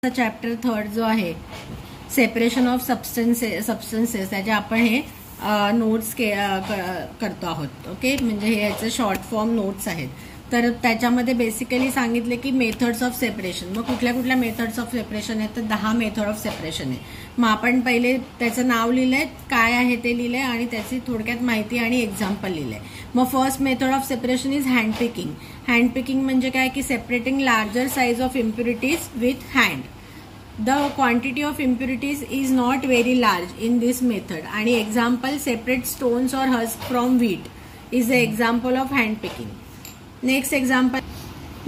Chapter 3 जो आहे separation of substances त्याचे आपण हे नोट्स करतो आहोत. ओके, म्हणजे हे याचे शॉर्ट फॉर्म नोट्स आहेत. तर त्याच्यामध्ये बेसिकली सांगितले की मेथड्स ऑफ सेपरेशन. मग कुठल्या कुठल्या मेथड्स ऑफ सेपरेशन आहेत तर 10 मेथड ऑफ सेपरेशन आहे. मग आपण पहिले त्याचं नाव लिहिलंय, काय आहे ते लिहिलंय आणि त्याची थोडक्यात माहिती आणि एक्झाम्पल लिहिलंय. मग first method of separation is hand picking. Hand picking म्हणजे काय की separating larger size of impurities with hand. The quantity of impurities is not very large in this method. आणि example, separate stones or husk from wheat is the example of hand picking. Next example,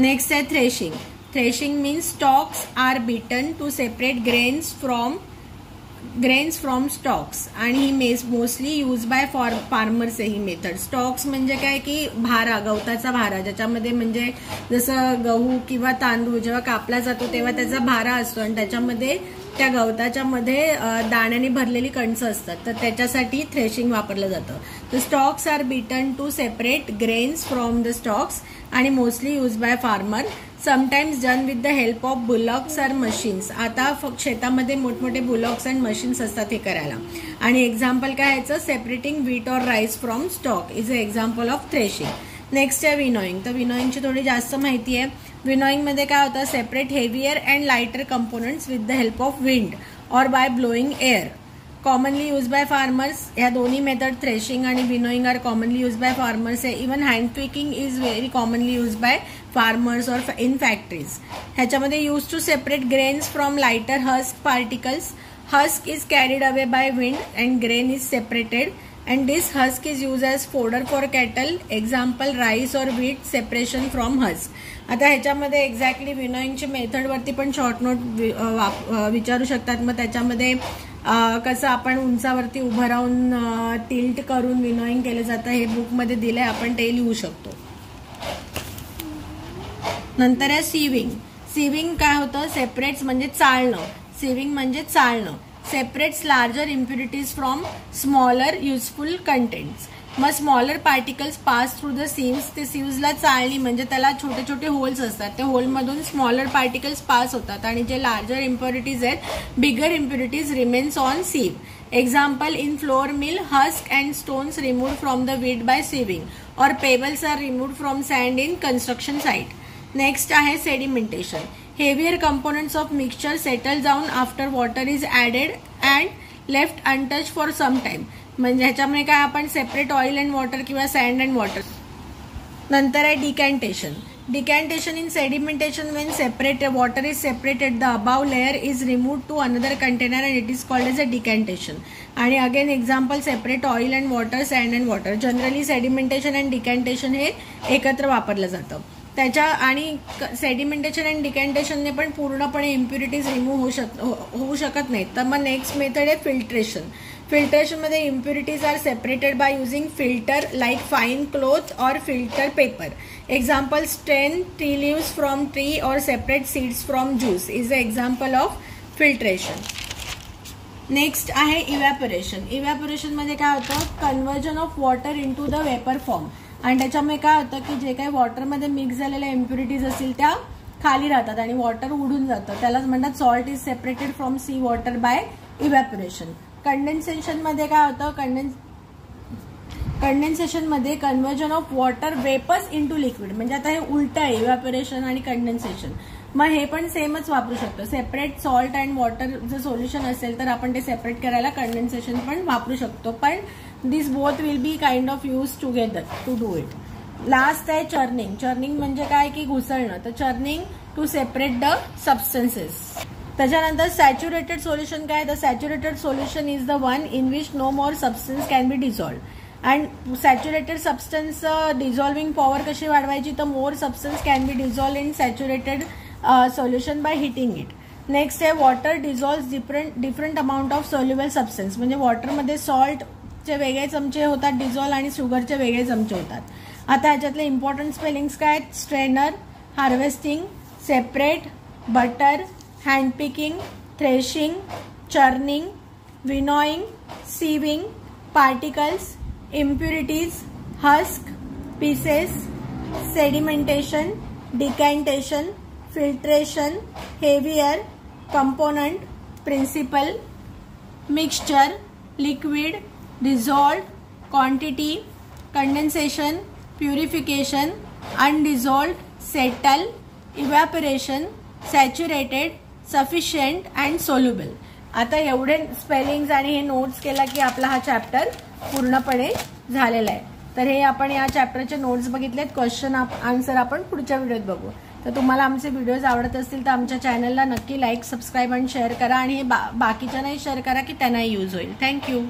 next is threshing. Threshing means stalks are beaten to separate grains from stalks आणि ही mostly use by farmers आहे ही method. Stocks म्हणजे काय की भारा, गवताचा भारा, ज्याच्यामध्ये म्हणजे जसं गहू किंवा तांदूळ जेव्हा कापला जातो तेव्हा त्याचा भारा असतो आणि त्याच्यामध्ये त्या गवताच्या मध्ये दाण्याने भरलेली कणसं असतात. तर त्याच्यासाठी थ्रेशिंग वापरलं जातं. तर stalks are beaten to separate grains from the stalks आणि mostly use by farmer. Sometimes done with the help of bullocks are machines. आता शेतामध्ये मोठमोठे बुलॉक्स अँड मशीन्स असतात हे करायला. आणि एक्झाम्पल काय याचं, separating wheat or rice from stock is a example of threshing. Next आहे विनोईंग. तर विनोईंगची थोडी जास्त माहिती आहे. विनोईंग मध्ये काय होतं, separate heavier and lighter components with the help of wind or by blowing air. Commonly use by farmers. ह्या दोन्ही मेथड थ्रेशिंग आणि winnowing are commonly use by farmers आहे. Even hand picking is very commonly use by farmers or in factories. ह्याच्यामध्ये use to separate grains from lighter husk particles. Husk is carried away by wind and grain is separated and this husk is used as fodder for cattle. Example, rice or wheat separation from husk. आता ह्याच्यामध्ये exactly विनोईंगची method वरती पण short note विचारू शकतात. मग त्याच्यामध्ये कसं आपण उंचावरती उभं राहून टिल्ट करून विनोईंग केलं जातं हे बुकमध्ये दिलंय, आपण ते लिहू शकतो. नंतर आहे सिविंग. सिविंग काय होतं, सेपरेट्स म्हणजे चाळणं. सिविंग म्हणजे चाळणं. separates larger impurities from smaller useful contents. मग smaller particles pass through the seems. ते सीव्सला चाळणी म्हणजे त्याला छोटे छोटे होल्स असतात. त्या होलमधून स्मॉलर पार्टिकल्स पास होतात आणि जे लार्जर इम्प्युरिटीज आहेत, bigger impurities remains on sieve. Example, in flour mill husk and stones remove from the wheat by sieving or pebbles are remove from sand in construction site. Next आहे sedimentation. Heavier components of mixture settle down after water is added and left untouched for some time. म्हणजे ह्याच्यामध्ये काय आपण separate oil and water किंवा sand and water. नंतर आहे decantation. Decantation in sedimentation when separate water is separated, the above layer is removed to another container and it is called as a decantation. आणि again example, separate oil and water, sand and water. Generally sedimentation and decantation हे एकत्र वापरलं जातं. त्याच्या आणि sedimentation and डिकॅन्टेशनने पण पूर्णपणे impurities remove होऊ शकत नाहीत. तर मग नेक्स्ट मेथड आहे फिल्ट्रेशन. फिल्ट्रेशनमध्ये impurities are separated by using filter like fine cloth और filter paper. Example, strain tea leaves from tree और separate seeds from juice is a example of filtration. Next आहे इव्हॅपोरेशन. इव्हॅपोरेशनमध्ये काय होतं, conversion of water into the vapour form. आणि त्याच्यामुळे काय होतं की जे काही वॉटरमध्ये मिक्स झालेल्या इम्प्युरिटीज असतील त्या खाली राहतात आणि वॉटर उडून जातं. त्यालाच म्हणतात salt is separated from sea water by evaporation. कंडेन्सेशनमध्ये काय होतं, कंडेन्सेशनमध्ये conversion of water vapours into liquid. म्हणजे आता हे उलट आहे इव्हॅपोरेशन आणि कंडेन्सेशन. मग हे पण सेमच वापरू शकतो. सेपरेट सॉल्ट अँड वॉटर जर सोल्युशन असेल तर आपण ते सेपरेट करायला कंडेन्सेशन पण वापरू शकतो. पण this both will be kind of use together to do it. Last आहे चर्निंग. चर्निंग म्हणजे काय की घुसळणं. तर churning to separate the substances. त्याच्यानंतर सॅच्युरेटेड सोल्युशन काय, तर saturated solution is the one in which no more substance can be dissolved. And saturated substance dissolving power कशी वाढवायची, तर more substance can be dissolve in saturated solution by heating it. Next आहे water dissolve different amount of soluble substance. म्हणजे वॉटरमध्ये सॉल्टचे वेगळे चमचे होतात dissolve आणि शुगरचे वेगळे चमचे होतात. आता ह्याच्यातले इम्पॉर्टंट स्पेलिंग्स काय आहेत, strainer, harvesting, separate, butter, hand picking, threshing, churning, winnowing, sieving, particles, impurities, husk, pieces, sedimentation, decantation, filtration, heavier, component, principle, mixture, liquid, dissolved, quantity, condensation, purification, undissolved, settle, evaporation, saturated, sufficient and soluble. आता एवढे spellings आणि हे notes केला की आपला हा chapter पूर्णपणे झालेला आहे. तर हे आपण या चॅप्टरचे नोट्स बघितलेत. क्वेश्चन आन्सर आपण पुढच्या व्हिडिओत बघू. तर तुम्हाला आमचे व्हिडिओज आवडत असतील तर आमच्या चॅनलला नक्की लाईक, सबस्क्राईब आणि शेअर करा आणि हे बाकीच्यांनाही शेअर करा की त्यांनाही यूज होईल. थँक्यू.